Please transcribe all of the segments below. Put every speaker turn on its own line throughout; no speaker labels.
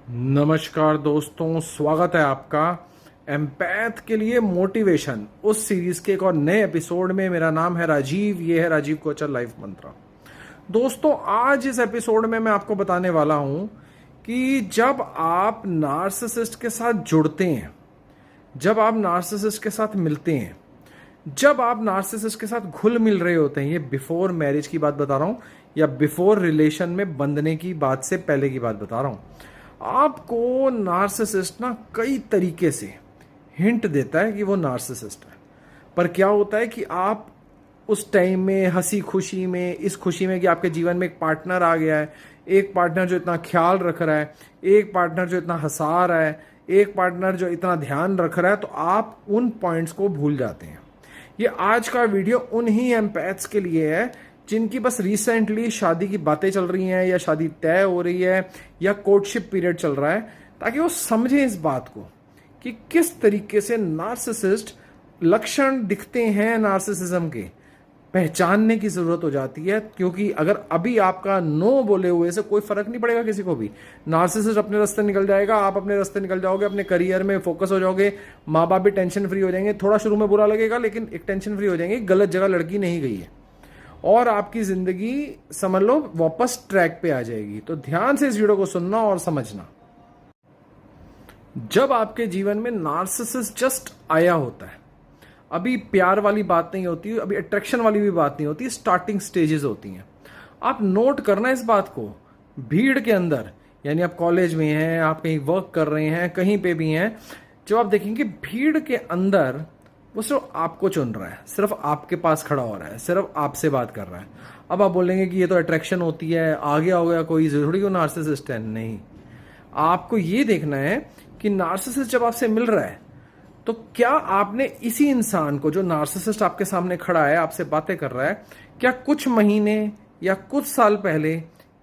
नमस्कार दोस्तों, स्वागत है आपका एम्पैथ के लिए मोटिवेशन उस सीरीज के एक और नए एपिसोड में। मेरा नाम है राजीव, ये है राजीव कोचर लाइफ मंत्रा। दोस्तों, आज इस एपिसोड में मैं आपको बताने वाला हूं कि जब आप नार्सिसिस्ट के साथ जुड़ते हैं, जब आप नार्सिसिस्ट के साथ मिलते हैं, जब आप नार्सिसिस्ट के साथ घुल मिल रहे होते हैं, ये बिफोर मैरिज की बात बता रहा हूं या बिफोर रिलेशन में बंधने की बात से पहले की बात बता रहा हूं, आपको नार्सिसिस्ट ना कई तरीके से हिंट देता है कि वो नार्सिसिस्ट है। पर क्या होता है कि आप उस टाइम में हंसी खुशी में, इस खुशी में कि आपके जीवन में एक पार्टनर आ गया है, एक पार्टनर जो इतना ख्याल रख रहा है, एक पार्टनर जो इतना हंसा रहा है, एक पार्टनर जो इतना ध्यान रख रहा है, तो आप उन पॉइंट्स को भूल जाते हैं। ये आज का वीडियो उन्हीं एम्पैथ्स के लिए है जिनकी बस रिसेंटली शादी की बातें चल रही हैं या शादी तय हो रही है या कोर्टशिप पीरियड चल रहा है, ताकि वो समझें इस बात को कि किस तरीके से नार्सिसिस्ट लक्षण दिखते हैं नार्सिसिज्म के, पहचानने की जरूरत हो जाती है। क्योंकि अगर अभी आपका नो बोले हुए से कोई फर्क नहीं पड़ेगा किसी को भी। नार्सिसिस्ट अपने रास्ते निकल जाएगा, आप अपने रास्ते निकल जाओगे, अपने करियर में फोकस हो जाओगे, माँ बाप भी टेंशन फ्री हो जाएंगे। थोड़ा शुरू में बुरा लगेगा लेकिन एक टेंशन फ्री हो जाएंगे, गलत जगह लड़की नहीं गई है और आपकी जिंदगी समझ लो वापस ट्रैक पे आ जाएगी। तो ध्यान से इस वीडियो को सुनना और समझना। जब आपके जीवन में नार्सिसिस्ट जस्ट आया होता है, अभी प्यार वाली बात नहीं होती, अभी अट्रैक्शन वाली भी बात नहीं होती, स्टार्टिंग स्टेजेस होती हैं। आप नोट करना इस बात को, भीड़ के अंदर, यानी आप कॉलेज में हैं, आप कहीं वर्क कर रहे हैं, कहीं पे भी हैं, जब आप देखेंगे भीड़ के अंदर वो सिर्फ आपको चुन रहा है, सिर्फ आपके पास खड़ा हो रहा है, सिर्फ आपसे बात कर रहा है। अब आप बोलेंगे कि ये तो अट्रैक्शन होती है, आगे हो गया कोई, जरूरी को नार्सिसिस्ट है। नहीं, आपको ये देखना है कि नार्सिसिस्ट जब आपसे मिल रहा है तो क्या आपने इसी इंसान को, जो नार्सिसिस्ट आपके सामने खड़ा है, आपसे बातें कर रहा है, क्या कुछ महीने या कुछ साल पहले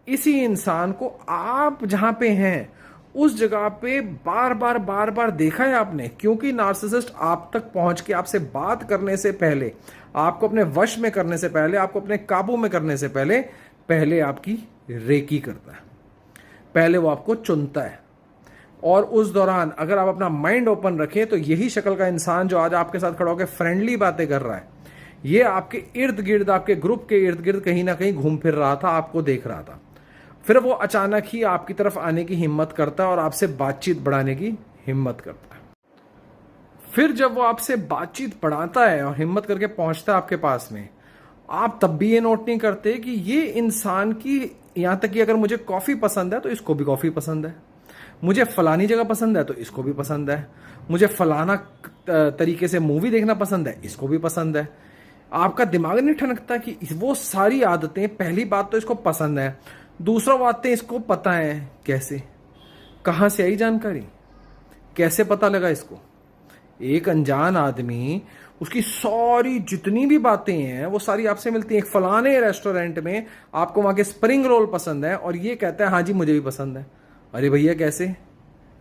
इसी इंसान को आप जहां पे हैं उस जगह पे बार बार देखा है आपने? क्योंकि नार्सिसिस्ट आप तक पहुंच के आपसे बात करने से पहले, आपको अपने वश में करने से पहले, आपको अपने काबू में करने से पहले आपकी रेकी करता है, पहले वो आपको चुनता है। और उस दौरान अगर आप अपना माइंड ओपन रखें तो यही शक्ल का इंसान जो आज आपके साथ खड़ा होकर फ्रेंडली बातें कर रहा है, ये आपके इर्द गिर्द, आपके ग्रुप के इर्द गिर्द कहीं ना कहीं घूम फिर रहा था, आपको देख रहा था। फिर वो अचानक ही आपकी तरफ आने की हिम्मत करता है और आपसे बातचीत बढ़ाने की हिम्मत करता है। फिर जब वो आपसे बातचीत बढ़ाता है और हिम्मत करके पहुंचता है आपके पास में, आप तब भी ये नोट नहीं करते कि ये इंसान की, यहां तक कि अगर मुझे कॉफी पसंद है तो इसको भी कॉफी पसंद है, मुझे फलानी जगह पसंद है तो इसको भी पसंद है, मुझे फलाना तरीके से मूवी देखना पसंद है, इसको भी पसंद है। आपका दिमाग नहीं ठनकता कि वो सारी आदतें, पहली बात तो इसको पसंद है, दूसरा बातें इसको पता है। कैसे, कहां से आई जानकारी, कैसे पता लगा इसको? एक अनजान आदमी, उसकी सारी जितनी भी बातें हैं वो सारी आपसे मिलती हैं। एक फलाने रेस्टोरेंट में आपको वहां के स्प्रिंग रोल पसंद है और ये कहता है हाँ जी मुझे भी पसंद है। अरे भैया, कैसे,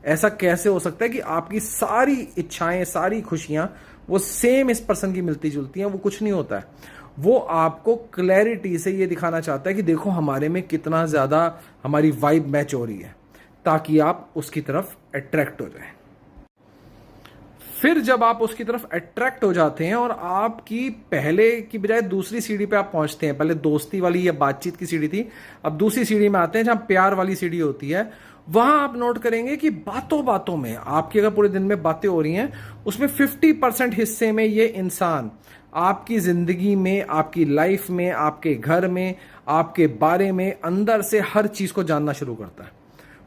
ऐसा कैसे हो सकता है कि आपकी सारी इच्छाएं, सारी खुशियां वो सेम इस पर्सन की मिलती जुलती हैं? वो कुछ नहीं होता है, वो आपको क्लैरिटी से ये दिखाना चाहता है कि देखो हमारे में कितना ज्यादा हमारी वाइब मैच हो रही है, ताकि आप उसकी तरफ अट्रैक्ट हो जाए। फिर जब आप उसकी तरफ अट्रैक्ट हो जाते हैं और आपकी पहले की बजाय दूसरी सीढ़ी पे आप पहुंचते हैं, पहले दोस्ती वाली या बातचीत की सीढ़ी थी, अब दूसरी सीढ़ी में आते हैं जहां प्यार वाली सीढ़ी होती है। वहां आप नोट करेंगे कि बातों बातों में, आपकी अगर पूरे दिन में बातें हो रही हैं, उसमें 50% हिस्से में ये इंसान आपकी जिंदगी में, आपकी लाइफ में, आपके घर में, आपके बारे में अंदर से हर चीज को जानना शुरू करता है।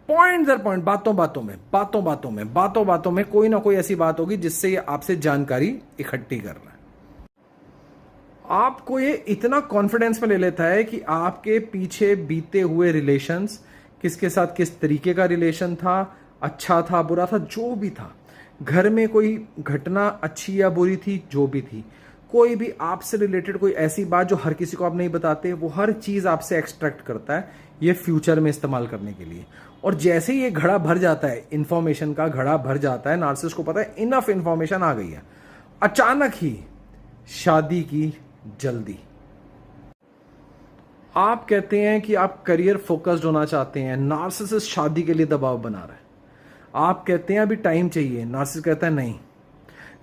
पॉइंट दर पॉइंट, बातों बातों में कोई ना कोई ऐसी बात होगी जिससे ये आपसे जानकारी इकट्ठी कर रहा है। आपको ये इतना कॉन्फिडेंस में ले लेता है कि आपके पीछे बीते हुए रिलेशंस, किसके साथ किस तरीके का रिलेशन था, अच्छा था, बुरा था, जो भी था, घर में कोई घटना अच्छी या बुरी थी, जो भी थी, कोई भी आपसे रिलेटेड कोई ऐसी बात जो हर किसी को आप नहीं बताते, वो हर चीज आपसे एक्सट्रैक्ट करता है ये फ्यूचर में इस्तेमाल करने के लिए। और जैसे ही ये घड़ा भर जाता है, इंफॉर्मेशन का घड़ा भर जाता है, नार्सिसिस्ट को पता है इनफ इंफॉर्मेशन आ गई है, अचानक ही शादी की जल्दी। आप कहते हैं कि आप करियर फोकस्ड होना चाहते हैं, नार्सिसिस्ट शादी के लिए दबाव बना रहा है। आप कहते हैं अभी टाइम चाहिए, नार्सिसिस्ट कहता है नहीं।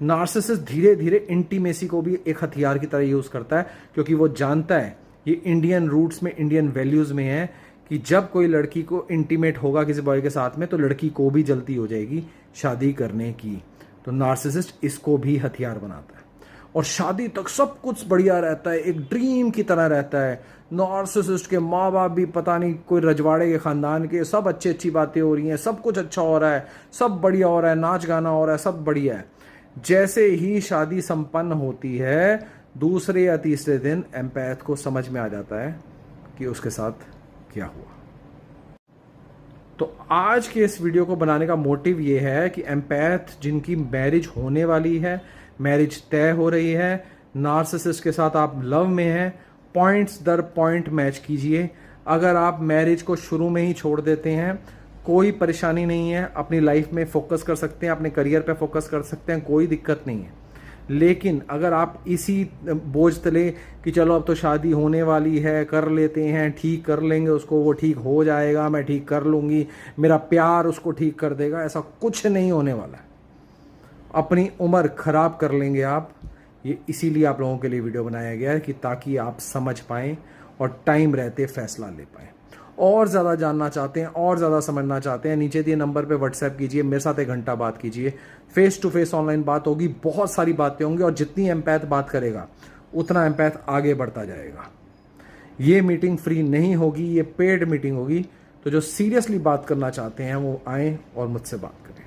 नार्सिसिस्ट धीरे धीरे इंटीमेसी को भी एक हथियार की तरह यूज करता है, क्योंकि वो जानता है, ये इंडियन रूट्स में, इंडियन वैल्यूज में है कि जब कोई लड़की को इंटीमेट होगा किसी बॉय के साथ में तो लड़की को भी जल्दी हो जाएगी शादी करने की। तो नार्सिसिस्ट इसको भी हथियार बनाता है और शादी तक सब कुछ बढ़िया रहता है, एक ड्रीम की तरह रहता है। नार्सिसिस्ट के माँ बाप भी पता नहीं कोई रजवाड़े के खानदान के, सब अच्छी बातें हो रही हैं, सब कुछ अच्छा हो रहा है, सब बढ़िया हो रहा है, नाच गाना हो रहा है, सब बढ़िया है। जैसे ही शादी संपन्न होती है दूसरे या तीसरे दिन एम्पैथ को समझ में आ जाता है कि उसके साथ क्या हुआ। तो आज के इस वीडियो को बनाने का मोटिव ये है कि एम्पैथ जिनकी मैरिज होने वाली है, मैरिज तय हो रही है, नार्सिसिस्ट के साथ आप लव में हैं, पॉइंट्स दर पॉइंट मैच कीजिए। अगर आप मैरिज को शुरू में ही छोड़ देते हैं कोई परेशानी नहीं है, अपनी लाइफ में फोकस कर सकते हैं, अपने करियर पे फोकस कर सकते हैं, कोई दिक्कत नहीं है। लेकिन अगर आप इसी बोझ तले कि चलो अब तो शादी होने वाली है, कर लेते हैं, ठीक कर लेंगे उसको, वो ठीक हो जाएगा, मैं ठीक कर लूँगी, मेरा प्यार उसको ठीक कर देगा, ऐसा कुछ नहीं होने वाला है। अपनी उम्र खराब कर लेंगे आप। ये इसीलिए आप लोगों के लिए वीडियो बनाया गया है कि ताकि आप समझ पाएँ और टाइम रहते फैसला ले पाएँ। और ज़्यादा जानना चाहते हैं, और ज़्यादा समझना चाहते हैं, नीचे दिए नंबर पे व्हाट्सएप कीजिए, मेरे साथ 1 घंटा बात कीजिए, फेस टू फेस ऑनलाइन बात होगी, बहुत सारी बातें होंगी और जितनी एम्पैथ बात करेगा उतना एम्पैथ आगे बढ़ता जाएगा। ये मीटिंग फ्री नहीं होगी, ये पेड मीटिंग होगी। तो जो सीरियसली बात करना चाहते हैं वो आएँ और मुझसे बात करें।